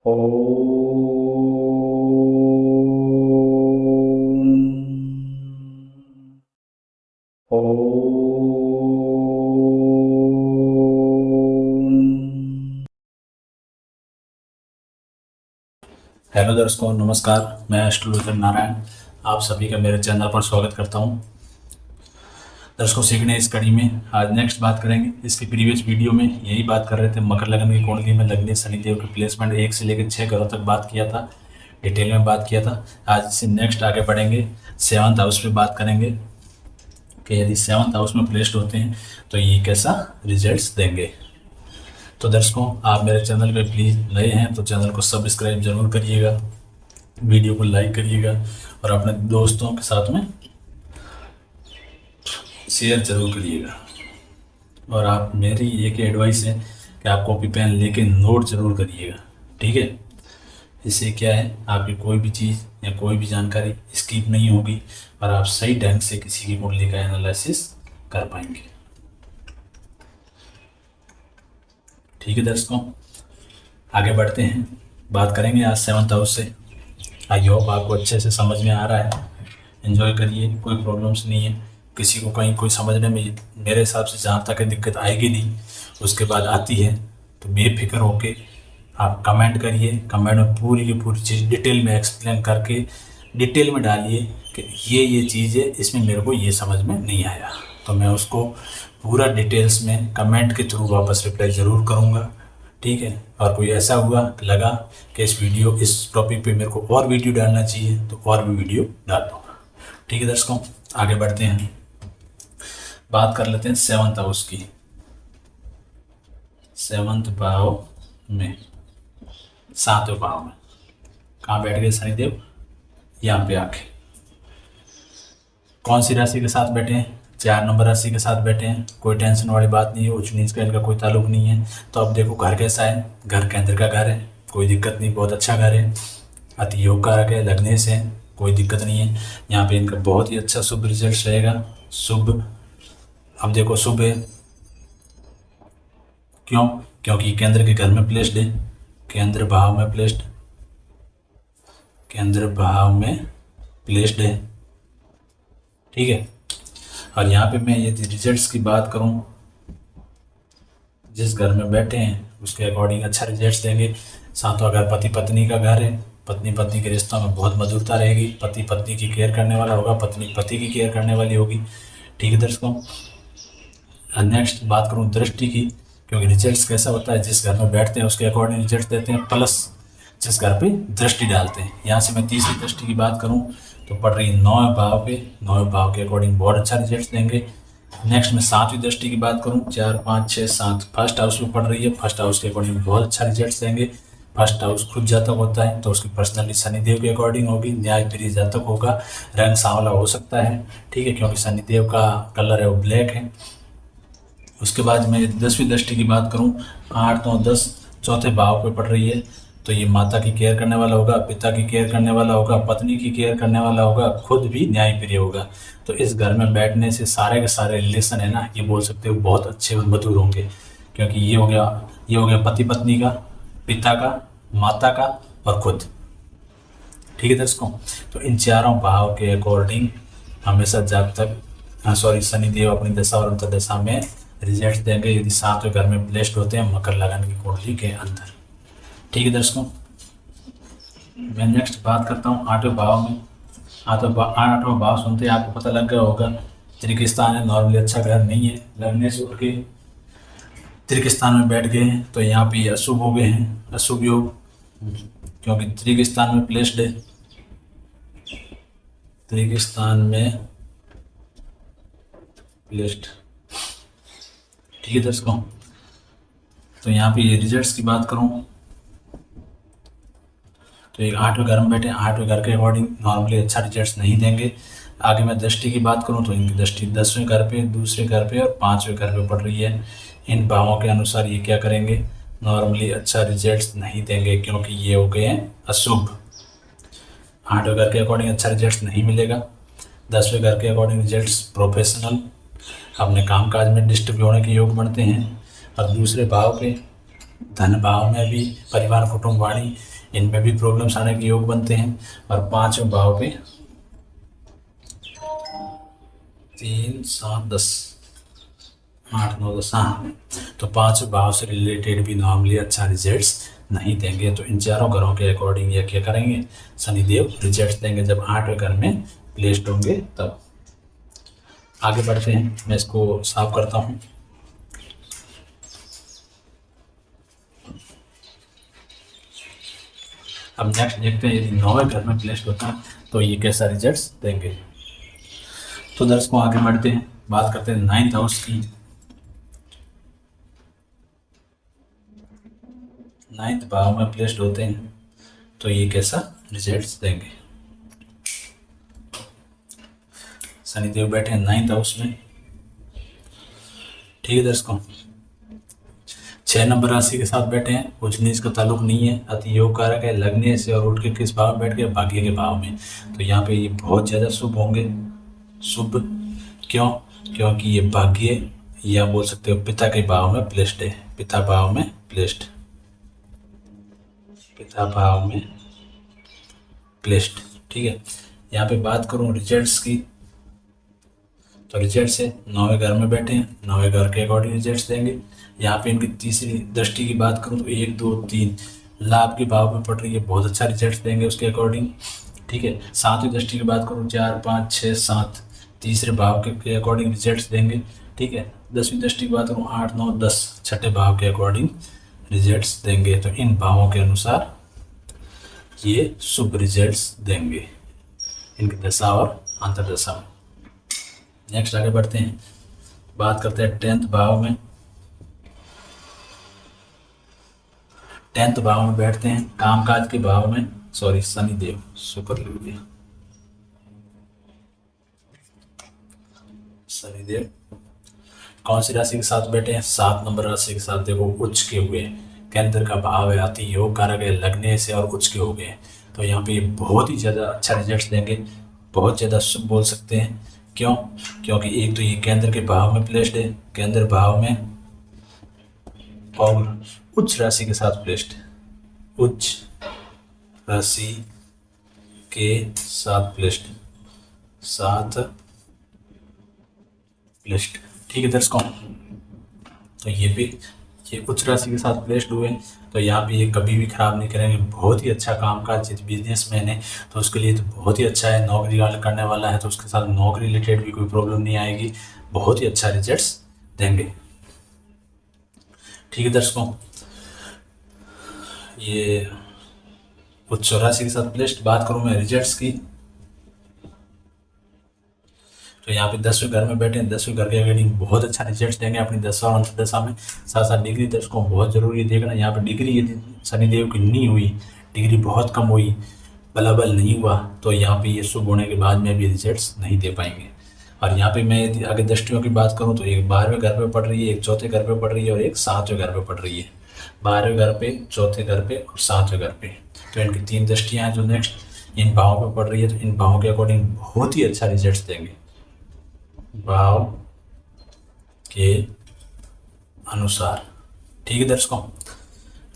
Hello दर्शकों, नमस्कार। मैं एस्ट्रोलॉजर नारायण आप सभी का मेरे चैनल पर स्वागत करता हूं। दर्शकों, सीखने इस कड़ी में आज नेक्स्ट बात करेंगे। इसकी प्रीवियस वीडियो में यही बात कर रहे थे, मकर लगन की कुंडली में लगने शनिदेव के प्लेसमेंट 1 से लेकर 6 घरों तक बात किया था, डिटेल में बात किया था। आज इससे नेक्स्ट आगे बढ़ेंगे, 7th हाउस पे बात करेंगे कि यदि 7th हाउस में प्लेस्ड होते हैं तो ये कैसा रिजल्ट्स देंगे। तो दर्शकों, आप मेरे चैनल पे प्लीज़ नए हैं तो चैनल को सब्सक्राइब जरूर करिएगा, वीडियो को लाइक करिएगा और अपने दोस्तों के साथ में शेयर जरूर करिएगा। और आप मेरी एक एडवाइस है कि आप कॉपी पेन लेके नोट जरूर करिएगा, ठीक है। इससे क्या है, आपकी कोई भी चीज़ या कोई भी जानकारी स्किप नहीं होगी और आप सही ढंग से किसी की कुंडली का एनालिसिस कर पाएंगे, ठीक है। दर्शकों, आगे बढ़ते हैं, बात करेंगे आज 7th हाउस से। आई होप आपको अच्छे से समझ में आ रहा है। एंजॉय करिए, कोई प्रॉब्लम्स नहीं है। किसी को कहीं कोई समझने में मेरे हिसाब से जहाँ तक दिक्कत आएगी नहीं, उसके बाद आती है तो बेफिक्र होके आप कमेंट करिए। कमेंट में पूरी की पूरी चीज़ डिटेल में एक्सप्लेन करके डिटेल में डालिए कि ये चीज़ है, इसमें मेरे को ये समझ में नहीं आया, तो मैं उसको पूरा डिटेल्स में कमेंट के थ्रू वापस रिप्लाई ज़रूर करूँगा, ठीक है। और कोई ऐसा हुआ लगा कि इस टॉपिक पे मेरे को और वीडियो डालना चाहिए तो और भी वीडियो डाल दूँगा, ठीक है। दर्शकों, आगे बढ़ते हैं, बात कर लेते हैं 7th हाउस की। 7th भाव में, 7वें भाव में कहाँ बैठ गए शनिदेव? यहाँ पे आके कौन सी राशि के साथ बैठे हैं? 4 नंबर राशि के साथ बैठे हैं। कोई टेंशन वाली बात नहीं है, उच्च नीच का इनका कोई ताल्लुक नहीं है। तो अब देखो घर कैसा है, घर केंद्र का घर है, कोई दिक्कत नहीं, बहुत अच्छा घर है, अति योग कारक है, लगने से कोई दिक्कत नहीं है। यहाँ पे इनका बहुत ही अच्छा शुभ रिजल्ट रहेगा। शुभ, अब देखो शुभ है क्यों? क्योंकि केंद्र के घर में प्लेस्ड है, केंद्र भाव में प्लेस्ड, केंद्र भाव में प्लेस्ड है, ठीक है। और यहाँ पे मैं यदि रिजल्ट्स की बात करूँ, जिस घर में बैठे हैं उसके अकॉर्डिंग अच्छा रिजल्ट्स देंगे। सातवां घर पति पत्नी का घर है, पत्नी पत्नी के रिश्तों में बहुत मधुरता रहेगी, पति पत्नी की केयर करने वाला होगा, पत्नी पति की केयर करने वाली होगी, ठीक है दर्शकों। नेक्स्ट बात करूँ दृष्टि की, क्योंकि रिजल्ट्स कैसा होता है, जिस घर में बैठते हैं उसके अकॉर्डिंग रिजल्ट देते हैं, प्लस जिस घर पे दृष्टि डालते हैं। यहाँ से मैं तीसरी दृष्टि की बात करूँ तो पड़ रही है 9वें भाव पे, 9वें भाव के अकॉर्डिंग बहुत अच्छा रिजल्ट देंगे। नेक्स्ट में 7वीं दृष्टि की बात करूँ, 4, 5, 6, 7 फर्स्ट हाउस में पड़ रही है, फर्स्ट हाउस के अकॉर्डिंग बहुत अच्छा रिजल्ट देंगे। फर्स्ट हाउस खुद जातक होता है तो उसकी पर्सनली शनिदेव के अकॉर्डिंग होगी, न्याय प्रिय जातक होगा, रंग सांवला हो सकता है, ठीक है, क्योंकि शनिदेव का कलर है वो ब्लैक है। उसके बाद मैं 10वीं दृष्टि की बात करूँ, 8, 9, 10 चौथे भाव पे पड़ रही है, तो ये माता की केयर करने वाला होगा, पिता की केयर करने वाला होगा, पत्नी की केयर करने वाला होगा, खुद भी न्यायप्रिय होगा। तो इस घर में बैठने से सारे के सारे रिलेशन है ना, ये बोल सकते हो बहुत अच्छे और मधुर होंगे, क्योंकि ये हो गया पति पत्नी का, पिता का, माता का और खुद, ठीक है दर्शकों। तो इन चारों भाव के अकॉर्डिंग हमेशा जातक शनिदेव अपनी दशा और अंतर्दशा में रिजल्ट देंगे यदि 7वें घर में ब्लेस्ड होते हैं मकर लगन की कुंडली के अंदर, ठीक है दर्शकों। मैं नेक्स्ट बात करता हूँ 8वें भाव में। 8वां भाव सुनते ही आपको पता लग गया होगा, त्रिक-स्थान है, नॉर्मली अच्छा घर नहीं है, लगने से उठ के त्रिक-स्थान में बैठ गए हैं तो यहाँ पे अशुभ हो गए हैं, अशुभ योग, क्योंकि त्रिक-स्थान में प्लेस्ड है, त्रिक-स्थान में प्लेस्ड, ठीक है दर्शकों। तो यहाँ पे ये रिजल्ट्स की बात करूँ तो एक 8वें घर में बैठे, 8वें घर के अकॉर्डिंग नॉर्मली अच्छा रिजल्ट्स नहीं देंगे। आगे मैं दृष्टि की बात करूँ तो इनकी दृष्टि 10वें घर पे, दूसरे घर पे और 5वें घर पे पड़ रही है। इन भावों के अनुसार ये क्या करेंगे, नॉर्मली अच्छा रिजल्ट्स नहीं देंगे, क्योंकि ये हो गए हैं अशुभ। 8वें घर के अकॉर्डिंग अच्छा रिजल्ट्स नहीं मिलेगा। 10वें घर के अकॉर्डिंग रिजल्ट्स प्रोफेशनल, अपने कामकाज में डिस्टर्ब होने के योग बनते हैं। और दूसरे भाव पे धन भाव में भी परिवार कुटुंब वाणी इनमें भी प्रॉब्लम्स आने के योग बनते हैं। और 5वें भाव पे 3 7 10 8 9 10, हाँ, तो 5 भाव से रिलेटेड भी नॉर्मली अच्छा रिजल्ट्स नहीं देंगे। तो इन चारों घरों के अकॉर्डिंग ये क्या करेंगे, शनिदेव रिजल्ट्स देंगे जब 8वें घर में प्लेस्ड होंगे तब। आगे बढ़ते हैं, मैं इसको साफ करता हूँ। अब नेक्स्ट देखते हैं यदि 9वें घर में प्लेस्ड होता है तो ये कैसा रिजल्ट्स देंगे। तो दर्शकों आगे बढ़ते हैं, बात करते हैं 9th हाउस की। 9th भाव में प्लेस्ड होते हैं तो ये कैसा रिजल्ट्स देंगे। शनिदेव बैठे हैं 9th हाउस में, ठीक है दर्शकों। 6 नंबर राशि के साथ बैठे हैं, उच्च नीच का ताल्लुक नहीं है, अति योग कारक है, लगने से और उठ के किस भाव में बैठ गए, भाग्य के भाव में। तो यहाँ पे ये बहुत ज़्यादा शुभ होंगे। शुभ क्यों, क्योंकि ये भाग्य या बोल सकते हो पिता के भाव में प्लेस्ड है। पिता भाव में प्लेस्ड, पिता भाव में प्लेस्ड, ठीक है। यहाँ पे बात करूँ रिजल्ट्स की तो रिजल्ट से 9वें घर में बैठे हैं, 9वें घर के अकॉर्डिंग रिजल्ट्स देंगे। यहाँ पे इनकी तीसरी दृष्टि की बात करूँ तो 1 2 3 लाभ के भाव में पड़ रही है, बहुत अच्छा रिजल्ट देंगे उसके अकॉर्डिंग, ठीक है। 7वीं दृष्टि की बात करूँ 4 5 6 7 तीसरे भाव के अकॉर्डिंग रिजल्ट्स देंगे, ठीक है। 10वीं दृष्टि की बात करूँ 8 9 10 छठे भाव के अकॉर्डिंग रिजल्ट्स देंगे। तो इन भावों के अनुसार ये शुभ रिजल्ट्स देंगे इनकी दशा और अंतर्दशा में। नेक्स्ट आगे बढ़ते हैं, बात करते हैं 10th भाव में। 10th भाव में बैठते हैं कामकाज के भाव में, सॉरी शनिदेव सुपर लिख दिया, शनिदेव कौन सी राशि के साथ बैठे हैं, 7 नंबर राशि के साथ। देखो उच्च के हुए, केंद्र का भाव है, अति योग कारक है, लगने से और उच्च के हो गए। तो यहाँ पे बहुत ही ज़्यादा अच्छा रिजल्ट देंगे, बहुत ज़्यादा शुभ बोल सकते हैं। क्यों, क्योंकि एक तो ये केंद्र के भाव में प्लेस्ड है, केंद्र भाव में, और उच्च राशि के साथ प्लेस्ड है, उच्च राशि के साथ प्लेस्ड, साथ प्लेस्ड, ठीक है दर्शकों। तो ये भी ये उच्च राशि के साथ प्लेस्ड हुए, तो यहाँ पे ये कभी भी खराब नहीं करेंगे। बहुत ही अच्छा काम काज, जिस बिजनेसमैन है तो उसके लिए तो बहुत ही अच्छा है। नौकरी करने वाला है तो उसके साथ नौकरी रिलेटेड भी कोई प्रॉब्लम नहीं आएगी, बहुत ही अच्छा रिजल्ट्स देंगे, ठीक है दर्शकों। ये उच्च राशि के साथ प्लेस्ड। बात करूँ मैं रिजल्ट्स की तो यहाँ पे 10वें घर में बैठे हैं, 10वें घर के अकॉर्डिंग बहुत अच्छा रिजल्ट देंगे अपनी दशा और अंतर्दशा में। साथ साथ डिग्री दर्शकों बहुत जरूरी है देखना। यहाँ पे डिग्री यदि शनिदेव की नहीं हुई, डिग्री बहुत कम हुई, बलाबल नहीं हुआ, तो यहाँ पे ये शुभ होने के बाद में भी रिजल्ट्स नहीं दे पाएंगे। और यहाँ पे मैं यदि आगे दृष्टियों की बात करूँ तो एक 12वें घर पे पड़ रही है, एक 4थे घर पे पड़ रही है और एक 7वें घर पे पड़ रही है। 12वें घर पे, 4थे घर पे और 7वें घर पे, तो इनकी 3 दृष्टियाँ हैं जो नेक्स्ट इन भावों पे पड़ रही है। तो इन भावों के अकॉर्डिंग बहुत ही अच्छा रिजल्ट देंगे भाव के अनुसार, ठीक है दर्शकों।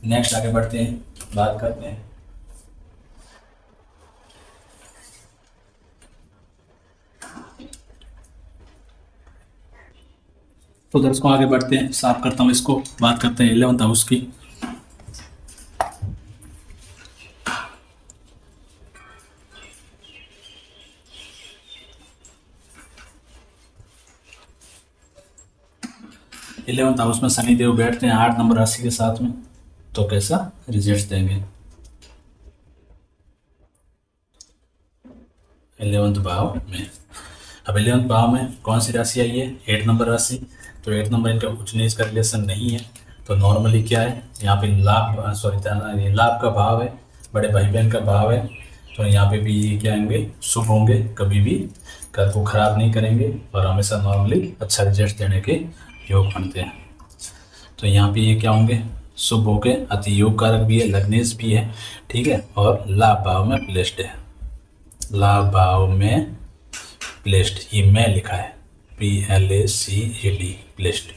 नेक्स्ट आगे बढ़ते हैं, बात करते हैं तो दर्शकों आगे बढ़ते हैं, साफ करता हूं इसको। बात करते हैं 11th हाउस की। इलेवंथ हाउस में शनिदेव बैठते हैं 8 नंबर राशि के साथ में, तो कैसा रिजल्ट देंगे 11th भाव में। अब 11th भाव में कौन सी राशि आई है, 8 नंबर राशि। तो 8 नंबर इनका उच्च नीच का रिलेशन नहीं है, तो नॉर्मली क्या है यहाँ पे लाभ का भाव है, बड़े भाई बहन का भाव है। तो यहाँ पे भी ये क्या होंगे, शुभ होंगे, कभी भी घर को खराब नहीं करेंगे और हमेशा नॉर्मली अच्छा रिजल्ट देने के योग बनते हैं। तो यहाँ पे ये क्या होंगे, शुभ होंगे, अति योग कारक भी है, लग्नेश भी है, ठीक है। और लाभ भाव में प्लेस्ड है, लाभ भाव में प्लेस्ड, ये मैं लिखा है PLACED प्लेस्ड,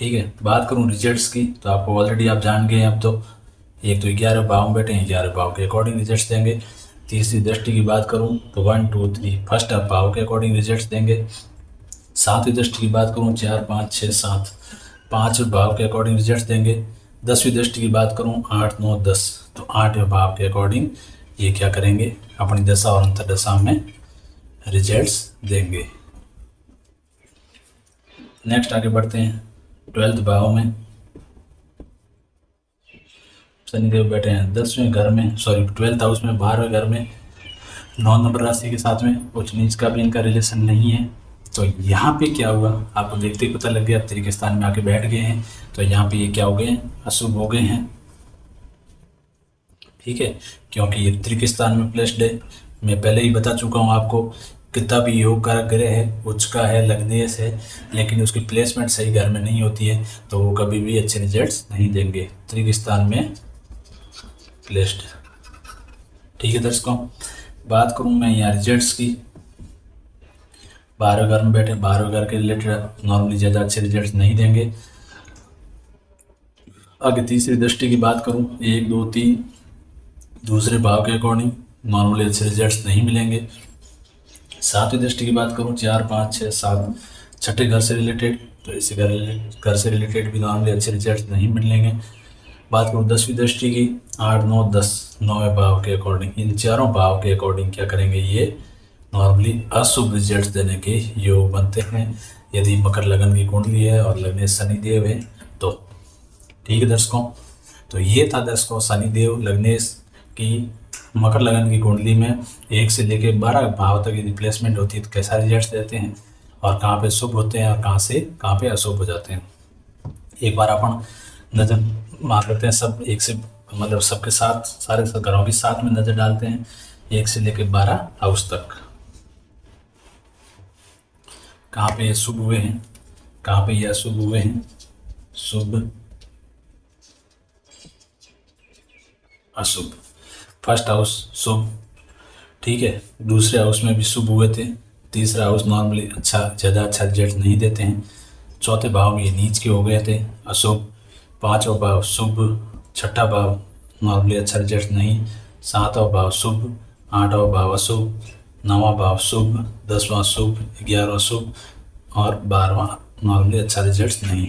ठीक है। बात करूँ रिजल्ट्स की तो आपको ऑलरेडी आप जान गए हैं अब तो। एक तो 11 भाव में बैठे हैं, 11 भाव के अकॉर्डिंग रिजल्ट्स देंगे। तीसरी दृष्टि की बात करूँ तो 1 2 3 फर्स्ट भाव के अकॉर्डिंग रिजल्ट्स देंगे। सातवीं दृष्टि की बात करूँ 4 5 6 7 पाँच भाव के अकॉर्डिंग रिजल्ट्स देंगे। 10वीं दृष्टि की बात करूँ 8 9 10 तो 8वें भाव के अकॉर्डिंग ये क्या करेंगे, अपनी दशा और अंतर्दशा में रिजल्ट्स देंगे। नेक्स्ट आगे बढ़ते हैं 12th भाव में। शनिदेव बैठे हैं 10वें घर में, सॉरी 12th हाउस में, 12वें घर में 9 नंबर राशि के साथ में। उच्च नीच का भी इनका रिलेशन नहीं है। तो यहाँ पे क्या हुआ आपको देखते ही पता लग गया, तृतीय स्थान में आके बैठ गए हैं। तो यहाँ पे ये क्या हो गए, अशुभ हो गए हैं। ठीक है, क्योंकि ये तृतीय स्थान में प्लेस्ड है। मैं पहले ही बता चुका हूँ आपको, कितना भी योग कारक ग्रह है, उच्च का है, लग्नेश है, लेकिन उसकी प्लेसमेंट सही घर में नहीं होती है तो वो कभी भी अच्छे रिजल्ट्स नहीं देंगे। तृतीय स्थान में प्लेस्ड। ठीक है दर्शकों, बात करूँ मैं यहाँ रिजल्ट्स की। 12 घर में बैठे, 12 घर के रिलेटेड नॉर्मली ज़्यादा अच्छे रिजल्ट्स नहीं देंगे। आगे तीसरी दृष्टि की बात करूँ 1 2 3 दूसरे भाव के अकॉर्डिंग नॉर्मली अच्छे रिजल्ट्स नहीं मिलेंगे। सातवीं दृष्टि की बात करूँ 4 5 6 7 छठे घर से रिलेटेड, तो इसी घर से रिलेटेड भी नॉर्मली अच्छे रिजल्ट्स नहीं मिलेंगे। बात करूँ 10वीं दृष्टि की 8 9 10 9वें भाव के अकॉर्डिंग, इन चारों भाव के अकॉर्डिंग क्या करेंगे, ये नॉर्मली अशुभ रिजल्ट्स देने के योग बनते हैं यदि मकर लगन की कुंडली है और लग्नेश शनिदेव है तो। ठीक है दर्शकों, तो ये था दर्शकों शनिदेव लग्नेश की मकर लगन की कुंडली में 1 से लेकर 12 भाव तक यदि प्लेसमेंट होती है तो कैसा रिजल्ट देते हैं और कहाँ पे शुभ होते हैं और कहाँ पे अशुभ हो जाते हैं। एक बार अपन नज़र मार लेते हैं, सब एक से मतलब सबके साथ, सारे घरों के साथ में नज़र डालते हैं 1 से लेकर 12 हाउस तक, कहाँ पे ये शुभ हुए हैं, कहाँ पे ये अशुभ हुए हैं। शुभ अशुभ, फर्स्ट हाउस शुभ, ठीक है, दूसरे हाउस में भी शुभ हुए थे, तीसरा हाउस नॉर्मली ज़्यादा अच्छा रिजल्ट नहीं देते हैं, चौथे भाव में ये नीच के हो गए थे अशुभ, पाँचवा भाव शुभ, छठा भाव नॉर्मली अच्छा रिजल्ट नहीं, सातवां भाव शुभ, आठवां भाव अशुभ, नौवां भाव शुभ, 10वां शुभ, 11वां शुभ और 12वां नॉर्मली अच्छा रिजल्ट नहीं।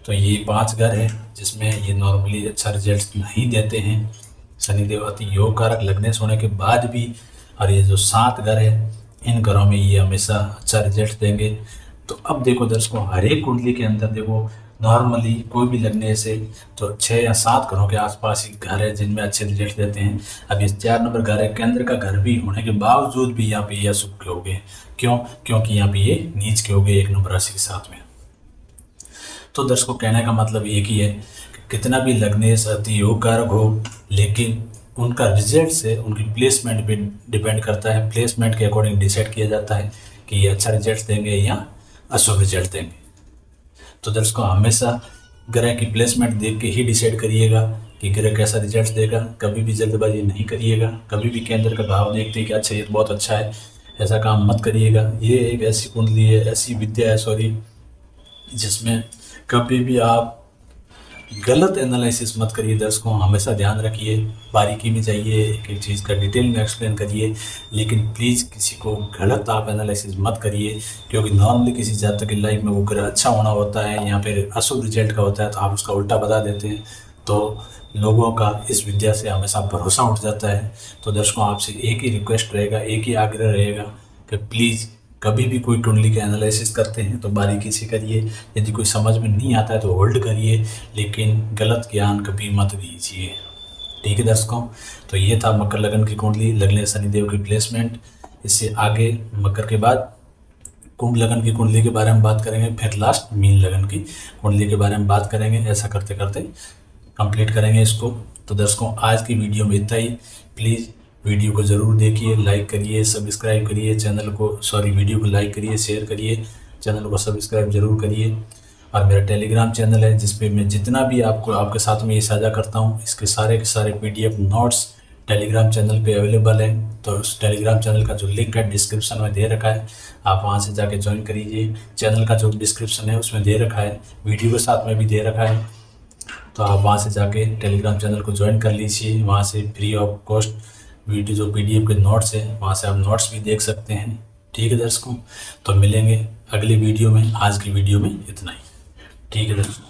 तो ये 5 घर है जिसमें ये नॉर्मली अच्छा रिजल्ट नहीं देते हैं। शनिदेव अति योग कारक लग्नेश होने के बाद भी, और ये जो 7 घर है इन घरों में ये हमेशा अच्छा रिजल्ट देंगे। तो अब देखो दर्शकों, हर एक कुंडली के अंदर देखो नॉर्मली कोई भी लगनेश है तो 6 या 7 घरों के आसपास ही घर है जिनमें अच्छे रिजल्ट देते हैं। अब ये 4 नंबर घर है, केंद्र का घर भी होने के बावजूद भी यहाँ पे ये अशुभ के हो गए। क्यों? क्योंकि यहाँ पे ये नीच के हो गए 1 नंबर राशि के साथ में। तो दर्शकों कहने का मतलब एक ही है कि कितना भी लग्नेश अति योग कारक हो, लेकिन उनका रिजल्ट से उनकी प्लेसमेंट पे डिपेंड करता है। प्लेसमेंट के अकॉर्डिंग डिसाइड किया जाता है कि ये अच्छा रिजल्ट देंगे या अशुभ रिजल्ट देंगे। तो दर्शकों हमेशा ग्रह की प्लेसमेंट देख के ही डिसाइड करिएगा कि ग्रह कैसा रिजल्ट देगा। कभी भी जल्दबाजी नहीं करिएगा, कभी भी केंद्र का भाव देखते कि अच्छा ये तो बहुत अच्छा है, ऐसा काम मत करिएगा। ये एक ऐसी कुंडली है, ऐसी विद्या है सॉरी, जिसमें कभी भी आप गलत एनालिसिस मत करिए। दर्शकों हमेशा ध्यान रखिए, बारीकी में जाइए, एक एक चीज़ का डिटेल में एक्सप्लेन करिए, लेकिन प्लीज़ किसी को गलत आप एनालिसिस मत करिए। क्योंकि नॉर्मली किसी जातक की लाइफ में वो ग्रह अच्छा होना होता है या फिर अशुभ रिजल्ट का होता है तो आप उसका उल्टा बता देते हैं, तो लोगों का इस विद्या से हमेशा भरोसा उठ जाता है। तो दर्शकों आपसे एक ही रिक्वेस्ट रहेगा, एक ही आग्रह रहेगा कि प्लीज़ कभी भी कोई कुंडली का एनालिसिस करते हैं तो बारीकी से करिए। यदि कोई समझ में नहीं आता है तो होल्ड करिए, लेकिन गलत ज्ञान कभी मत दीजिए। ठीक है दर्शकों, तो ये था मकर लगन की कुंडली, लग्नेश शनिदेव की प्लेसमेंट। इससे आगे मकर के बाद कुंभ लगन की कुंडली के बारे में बात करेंगे, फिर लास्ट मीन लगन की कुंडली के बारे में बात करेंगे। ऐसा करते करते कंप्लीट करेंगे इसको। तो दर्शकों आज की वीडियो में इतना ही। प्लीज़ वीडियो को ज़रूर देखिए, लाइक करिए, सब्सक्राइब करिए चैनल को, सॉरी वीडियो को लाइक करिए, शेयर करिए, चैनल को सब्सक्राइब जरूर करिए। और मेरा टेलीग्राम चैनल है जिस पे मैं जितना भी आपको आपके साथ में ये साझा करता हूँ, इसके सारे के सारे PDF नोट्स टेलीग्राम चैनल पे अवेलेबल है। तो उस टेलीग्राम चैनल का जो लिंक है डिस्क्रिप्शन में दे रखा है, आप वहाँ से जाके ज्वाइन करिए। चैनल का जो डिस्क्रिप्शन है उसमें दे रखा है, वीडियो के साथ में भी दे रखा है। तो आप वहाँ से जाके टेलीग्राम चैनल को ज्वाइन कर लीजिए। वहाँ से फ्री ऑफ कॉस्ट वीडियो जो PDF के नोट्स है, वहाँ से आप नोट्स भी देख सकते हैं। ठीक है दर्शकों, तो मिलेंगे अगली वीडियो में। आज की वीडियो में इतना ही। ठीक है दर्शकों।